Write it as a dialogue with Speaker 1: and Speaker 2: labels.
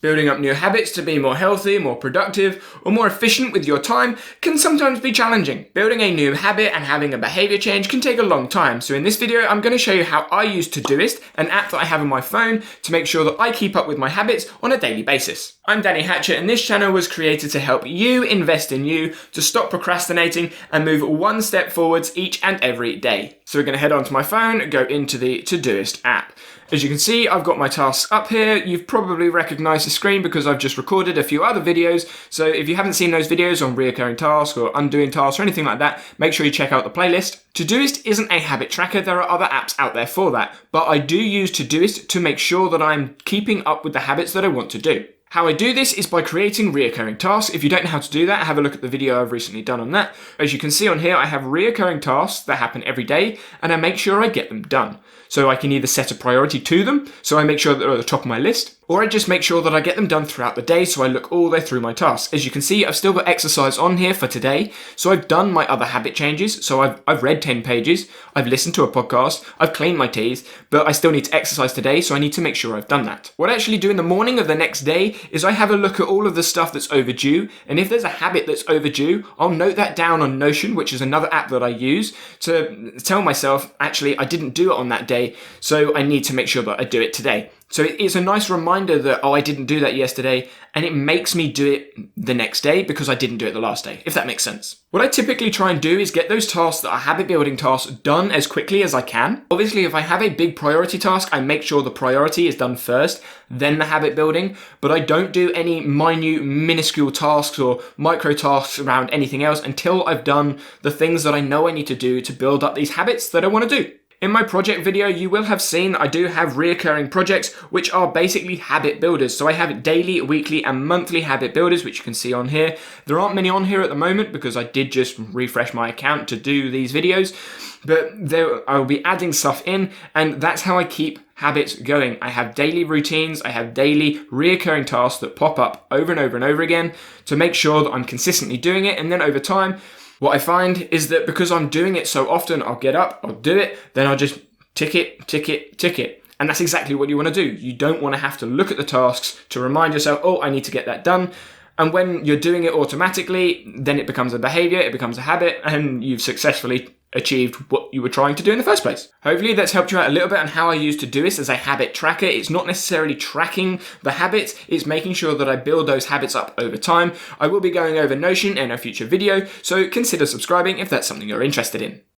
Speaker 1: Building up new habits to be more healthy, more productive, or more efficient with your time can sometimes be challenging. Building a new habit and having a behavior change can take a long time, so in this video I'm going to show you how I use Todoist, an app that I have on my phone to make sure that I keep up with my habits on a daily basis. I'm Danny Hatchett and this channel was created to help you invest in you, to stop procrastinating and move one step forwards each and every day. So we're going to head onto my phone, go into the Todoist app. As you can see, I've got my tasks up here. You've probably recognized the screen because I've just recorded a few other videos. So if you haven't seen those videos on reoccurring tasks or undoing tasks or anything like that, make sure you check out the playlist. Todoist isn't a habit tracker. There are other apps out there for that, but I do use Todoist to make sure that I'm keeping up with the habits that I want to do. How I do this is by creating reoccurring tasks. If you don't know how to do that, have a look at the video I've recently done on that. As you can see on here, I have reoccurring tasks that happen every day, and I make sure I get them done. So I can either set a priority to them, so I make sure that they're at the top of my list, or I just make sure that I get them done throughout the day, so I look all the way through my tasks. As you can see, I've still got exercise on here for today, so I've done my other habit changes. So I've read 10 pages, I've listened to a podcast, I've cleaned my teeth, but I still need to exercise today, so I need to make sure I've done that. What I actually do in the morning of the next day is I have a look at all of the stuff that's overdue, and if there's a habit that's overdue, I'll note that down on Notion, which is another app that I use to tell myself, actually, I didn't do it on that day, so I need to make sure that I do it today. So it's a nice reminder that, I didn't do that yesterday, and it makes me do it the next day because I didn't do it the last day, if that makes sense. What I typically try and do is get those tasks that are habit building tasks done as quickly as I can. Obviously, if I have a big priority task, I make sure the priority is done first, then the habit building, but I don't do any minute, minuscule tasks or micro tasks around anything else until I've done the things that I know I need to do to build up these habits that I want to do. In my project video, you will have seen I do have reoccurring projects, which are basically habit builders. So I have daily, weekly, and monthly habit builders, which you can see on here. There aren't many on here at the moment because I did just refresh my account to do these videos, but I will be adding stuff in, and that's how I keep habits going. I have daily routines, I have daily reoccurring tasks that pop up over and over and over again to make sure that I'm consistently doing it, and then over time, what I find is that because I'm doing it so often, I'll get up, I'll do it, then I'll just tick it, tick it, tick it. And that's exactly what you want to do. You don't want to have to look at the tasks to remind yourself, oh, I need to get that done. And when you're doing it automatically, then it becomes a behavior, it becomes a habit, and you've successfully achieved what you were trying to do in the first place. Hopefully that's helped you out a little bit on how I use Todoist as a habit tracker. It's not necessarily tracking the habits, it's making sure that I build those habits up over time. I will be going over Notion in a future video, so consider subscribing if that's something you're interested in.